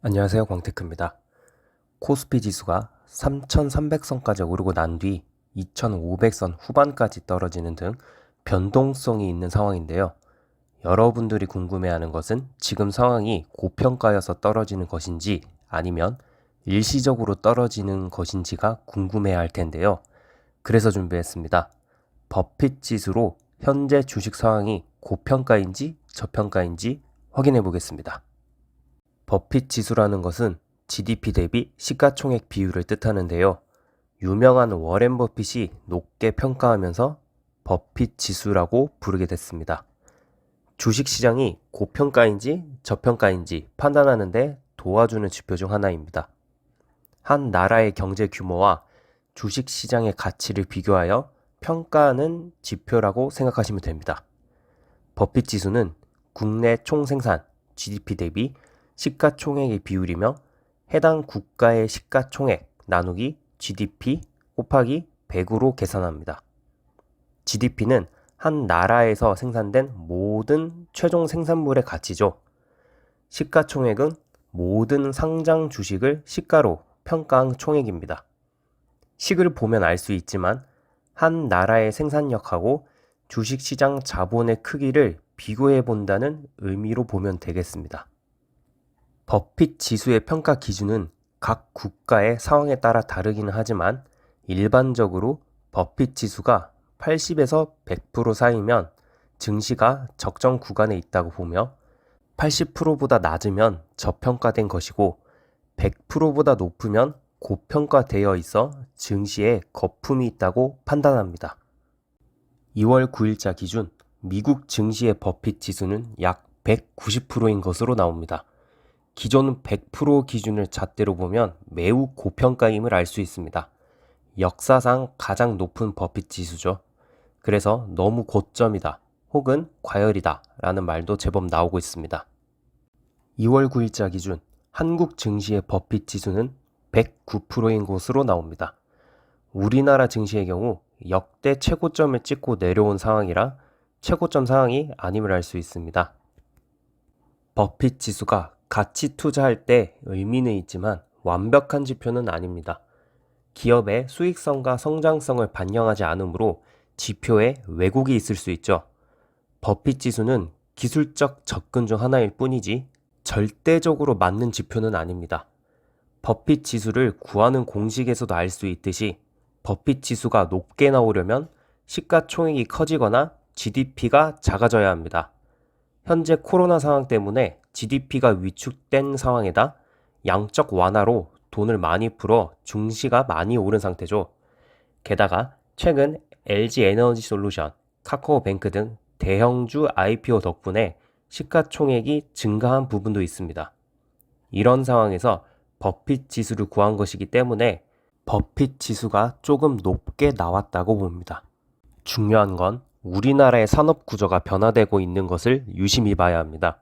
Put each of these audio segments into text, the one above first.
안녕하세요, 광테크입니다. 코스피 지수가 3,300선까지 오르고 난 뒤 2,500선 후반까지 떨어지는 등 변동성이 있는 상황인데요. 여러분들이 궁금해하는 것은 지금 상황이 고평가여서 떨어지는 것인지 아니면 일시적으로 떨어지는 것인지가 궁금해야 할 텐데요. 그래서 준비했습니다. 버핏 지수로 현재 주식 상황이 고평가인지 저평가인지 확인해 보겠습니다. 버핏 지수라는 것은 GDP 대비 시가총액 비율을 뜻하는데요. 유명한 워렌 버핏이 높게 평가하면서 버핏 지수라고 부르게 됐습니다. 주식시장이 고평가인지 저평가인지 판단하는 데 도와주는 지표 중 하나입니다. 한 나라의 경제 규모와 주식시장의 가치를 비교하여 평가하는 지표라고 생각하시면 됩니다. 버핏 지수는 국내 총생산 GDP 대비 시가총액의 비율이며 해당 국가의 시가총액 나누기 GDP 곱하기 100으로 계산합니다. GDP는 한 나라에서 생산된 모든 최종 생산물의 가치죠. 시가총액은 모든 상장 주식을 시가로 평가한 총액입니다. 식을 보면 알 수 있지만 한 나라의 생산력하고 주식시장 자본의 크기를 비교해 본다는 의미로 보면 되겠습니다. 버핏 지수의 평가 기준은 각 국가의 상황에 따라 다르기는 하지만 일반적으로 버핏 지수가 80에서 100% 사이면 증시가 적정 구간에 있다고 보며 80%보다 낮으면 저평가된 것이고 100%보다 높으면 고평가되어 있어 증시에 거품이 있다고 판단합니다. 2월 9일자 기준 미국 증시의 버핏 지수는 약 190%인 것으로 나옵니다. 기존 100% 기준을 잣대로 보면 매우 고평가임을 알 수 있습니다. 역사상 가장 높은 버핏 지수죠. 그래서 너무 고점이다 혹은 과열이다 라는 말도 제법 나오고 있습니다. 2월 9일자 기준 한국 증시의 버핏 지수는 109%인 것으로 나옵니다. 우리나라 증시의 경우 역대 최고점을 찍고 내려온 상황이라 최고점 상황이 아님을 알 수 있습니다. 버핏 지수가 가치 투자할 때 의미는 있지만 완벽한 지표는 아닙니다. 기업의 수익성과 성장성을 반영하지 않으므로 지표에 왜곡이 있을 수 있죠. 버핏 지수는 기술적 접근 중 하나일 뿐이지 절대적으로 맞는 지표는 아닙니다. 버핏 지수를 구하는 공식에서도 알 수 있듯이 버핏 지수가 높게 나오려면 시가총액이 커지거나 GDP가 작아져야 합니다. 현재 코로나 상황 때문에 GDP가 위축된 상황에다 양적 완화로 돈을 많이 풀어 증시가 많이 오른 상태죠. 게다가 최근 LG에너지솔루션, 카카오뱅크 등 대형주 IPO 덕분에 시가총액이 증가한 부분도 있습니다. 이런 상황에서 버핏 지수를 구한 것이기 때문에 버핏 지수가 조금 높게 나왔다고 봅니다. 중요한 건 우리나라의 산업 구조가 변화되고 있는 것을 유심히 봐야 합니다.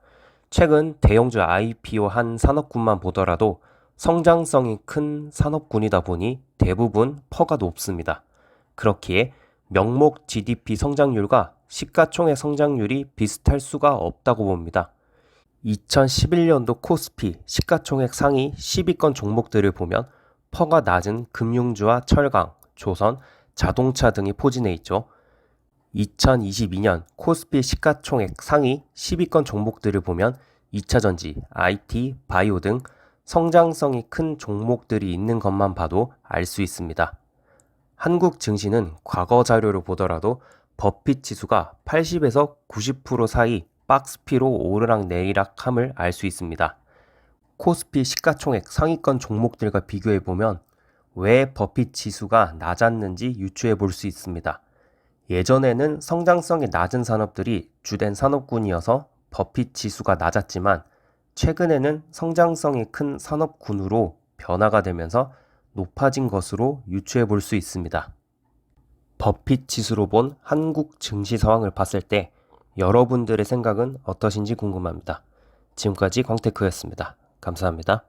최근 대형주 IPO 한 산업군만 보더라도 성장성이 큰 산업군이다 보니 대부분 퍼가 높습니다. 그렇기에 명목 GDP 성장률과 시가총액 성장률이 비슷할 수가 없다고 봅니다. 2011년도 코스피 시가총액 상위 10위권 종목들을 보면 퍼가 낮은 금융주와 철강, 조선, 자동차 등이 포진해 있죠. 2022년 코스피 시가총액 상위 10위권 종목들을 보면 2차전지, IT, 바이오 등 성장성이 큰 종목들이 있는 것만 봐도 알 수 있습니다. 한국 증시는 과거 자료를 보더라도 버핏 지수가 80에서 90% 사이 박스피로 오르락내리락함을 알 수 있습니다. 코스피 시가총액 상위권 종목들과 비교해보면 왜 버핏 지수가 낮았는지 유추해 볼 수 있습니다. 예전에는 성장성이 낮은 산업들이 주된 산업군이어서 버핏 지수가 낮았지만 최근에는 성장성이 큰 산업군으로 변화가 되면서 높아진 것으로 유추해 볼 수 있습니다. 버핏 지수로 본 한국 증시 상황을 봤을 때 여러분들의 생각은 어떠신지 궁금합니다. 지금까지 광테크였습니다. 감사합니다.